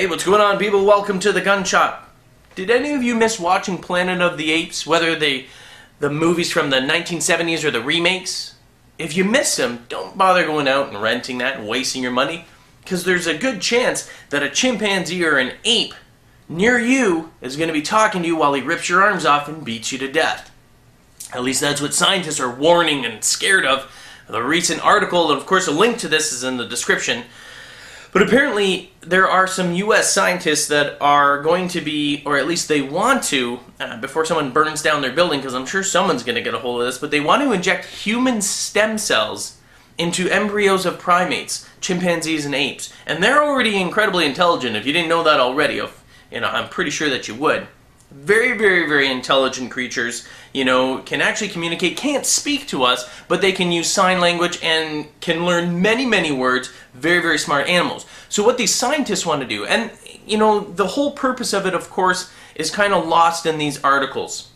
Hey, what's going on, people? Welcome to the Gun Shop. Did any of you miss watching Planet of the Apes, whether the movies from the 1970s or the remakes? If you missed them, don't bother going out and renting that and wasting your money, because there's a good chance that a chimpanzee or an ape near you is going to be talking to you while he rips your arms off and beats you to death. At least that's what scientists are warning and scared of. The recent article, and of course a link to this is in the description. But apparently there are some US scientists that are going to be, or at least they want to, before someone burns down their building, because I'm sure someone's going to get a hold of this, but they want to inject human stem cells into embryos of primates, chimpanzees and apes. And they're already incredibly intelligent. If you didn't know that already, I'm pretty sure that you would. Very, very, very intelligent creatures, can actually communicate, can't speak to us, but they can use sign language and can learn many, many words. Very, very smart animals. So what these scientists want to do, and, the whole purpose of it, of course, is kind of lost in these articles,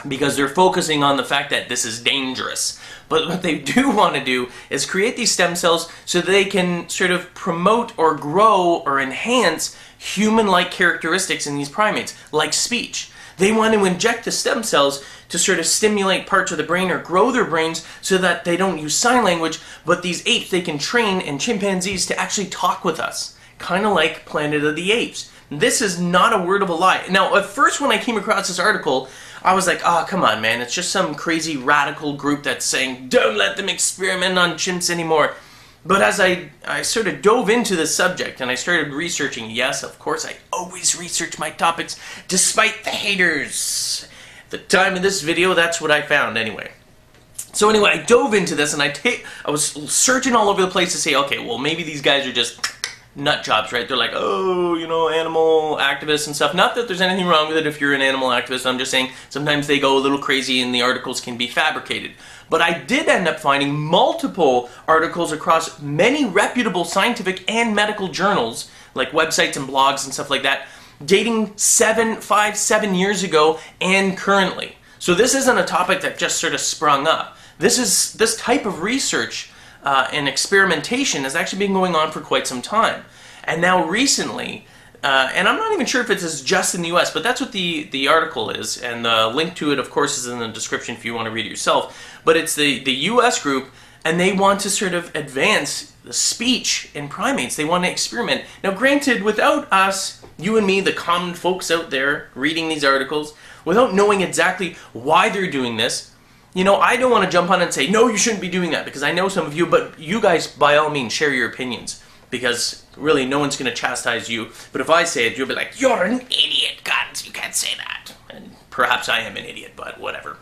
because they're focusing on the fact that this is dangerous. But what they do want to do is create these stem cells so that they can sort of promote or grow or enhance human-like characteristics in these primates, like speech. They want to inject the stem cells to sort of stimulate parts of the brain or grow their brains so that they don't use sign language, but these apes, they can train, and chimpanzees to actually talk with us. Kind of like Planet of the Apes. This is not a word of a lie. Now, at first when I came across this article, I was like, oh, come on, man. It's just some crazy radical group that's saying, don't let them experiment on chimps anymore. But as I sort of dove into the subject and I started researching, yes, of course, I always research my topics despite the haters. At the time of this video, that's what I found anyway. So anyway, I dove into this and I was searching all over the place to say, okay, well, maybe these guys are just nut jobs, right? They're like, oh, animal activists and stuff. Not that there's anything wrong with it if you're an animal activist. I'm just saying sometimes they go a little crazy and the articles can be fabricated. But I did end up finding multiple articles across many reputable scientific and medical journals, like websites and blogs and stuff like that, dating 7 years ago and currently. So this isn't a topic that just sort of sprung up. This type of research and experimentation has actually been going on for quite some time. And now recently, and I'm not even sure if it is just in the US, but that's what the article is, and the link to it, of course, is in the description if you want to read it yourself. But it's the US group, and they want to sort of advance the speech in primates. They want to experiment. Now, granted, without us, you and me, the common folks out there reading these articles, without knowing exactly why they're doing this, I don't want to jump on and say, no, you shouldn't be doing that, because I know some of you, but you guys, by all means, share your opinions, because really no one's going to chastise you. But if I say it, you'll be like, you're an idiot, God, you can't say that. And perhaps I am an idiot, but whatever.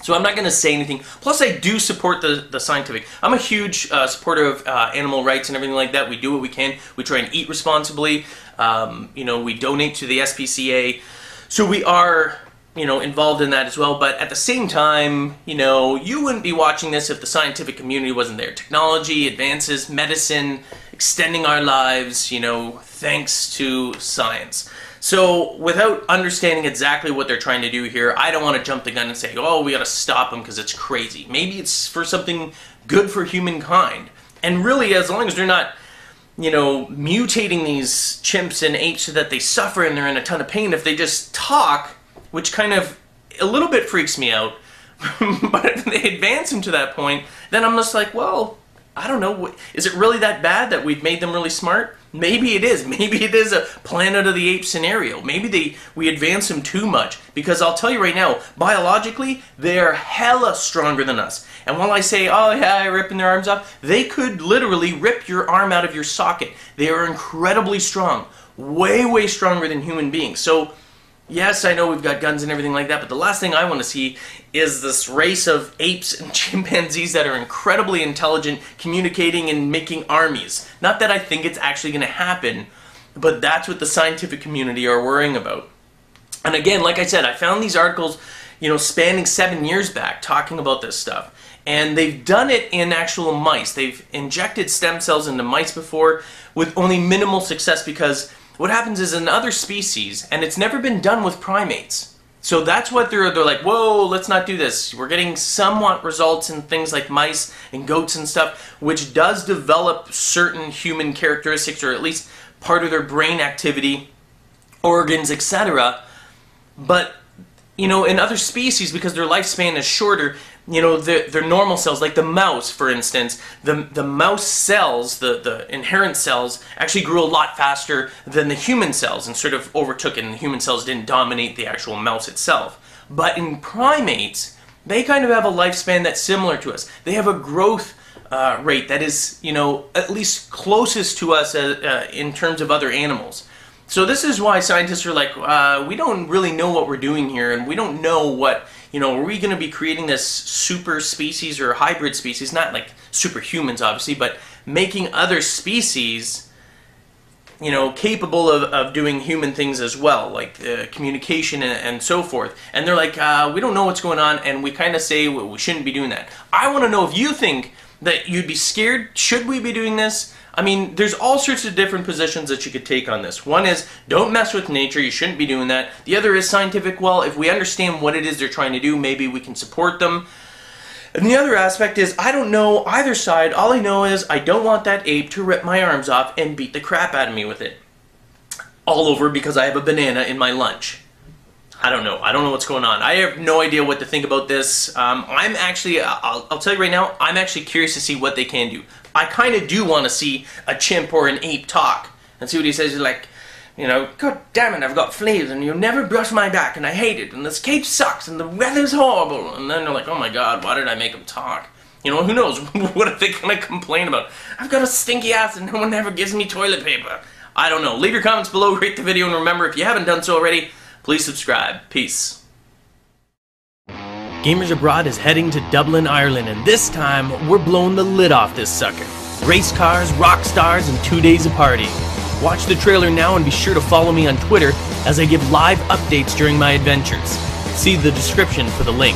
So I'm not going to say anything. Plus, I do support the scientific. I'm a huge supporter of animal rights and everything like that. We do what we can. We try and eat responsibly. We donate to the SPCA. So we are involved in that as well, but at the same time, you wouldn't be watching this if the scientific community wasn't there. Technology, advances, medicine, extending our lives, thanks to science. So without understanding exactly what they're trying to do here, I don't want to jump the gun and say, oh, we got to stop them because it's crazy. Maybe it's for something good for humankind. And really, as long as they're not mutating these chimps and apes so that they suffer and they're in a ton of pain, if they just talk, which kind of a little bit freaks me out, but if they advance them to that point, then I'm just like, well, I don't know, is it really that bad that we've made them really smart? Maybe it is. Maybe it is a Planet of the Apes scenario. Maybe we advance them too much, because I'll tell you right now, biologically, they're hella stronger than us. And while I say, oh yeah, ripping their arms off, they could literally rip your arm out of your socket. They are incredibly strong, way, way stronger than human beings. So yes, I know we've got guns and everything like that, but the last thing I want to see is this race of apes and chimpanzees that are incredibly intelligent, communicating and making armies. Not that I think it's actually going to happen, but that's what the scientific community are worrying about. And again, like I said, I found these articles, spanning 7 years back, talking about this stuff. And they've done it in actual mice. They've injected stem cells into mice before with only minimal success, because what happens is in other species, and it's never been done with primates. So that's what they're like, whoa, let's not do this. We're getting somewhat results in things like mice and goats and stuff, which does develop certain human characteristics, or at least part of their brain activity, organs, etc. But, you know, in other species, because their lifespan is shorter, you know, their normal cells, like the mouse, for instance, the mouse cells, the inherent cells, actually grew a lot faster than the human cells and sort of overtook it, and the human cells didn't dominate the actual mouse itself. But in primates, they kind of have a lifespan that's similar to us. They have a growth rate that is, you know, at least closest to us in terms of other animals. So this is why scientists are like, we don't really know what we're doing here, and we don't know what, you know, are we going to be creating this super species or hybrid species, not like superhumans obviously, but making other species, you know, capable of doing human things as well, like communication and so forth. And they're like, we don't know what's going on, and we kind of say we shouldn't be doing that. I want to know if you think that you'd be scared. Should we be doing this? I mean, there's all sorts of different positions that you could take on this. One is, don't mess with nature, you shouldn't be doing that. The other is scientific, well, if we understand what it is they're trying to do, maybe we can support them. And the other aspect is, I don't know either side. All I know is, I don't want that ape to rip my arms off and beat the crap out of me with it. All over because I have a banana in my lunch. I don't know. I don't know what's going on. I have no idea what to think about this. I'm actually, I'll tell you right now, I'm actually curious to see what they can do. I kind of do want to see a chimp or an ape talk and see what he says. He's like, you know, God damn it, I've got fleas and you never brush my back and I hate it and this cage sucks and the weather's horrible. And then they're like, oh my God, why did I make him talk? You know, who knows? What are they going to complain about? I've got a stinky ass and no one ever gives me toilet paper. I don't know. Leave your comments below, rate the video, and remember, if you haven't done so already, please subscribe. Peace. Gamers Abroad is heading to Dublin, Ireland, and this time, we're blowing the lid off this sucker. Race cars, rock stars, and 2 days of partying. Watch the trailer now and be sure to follow me on Twitter as I give live updates during my adventures. See the description for the link.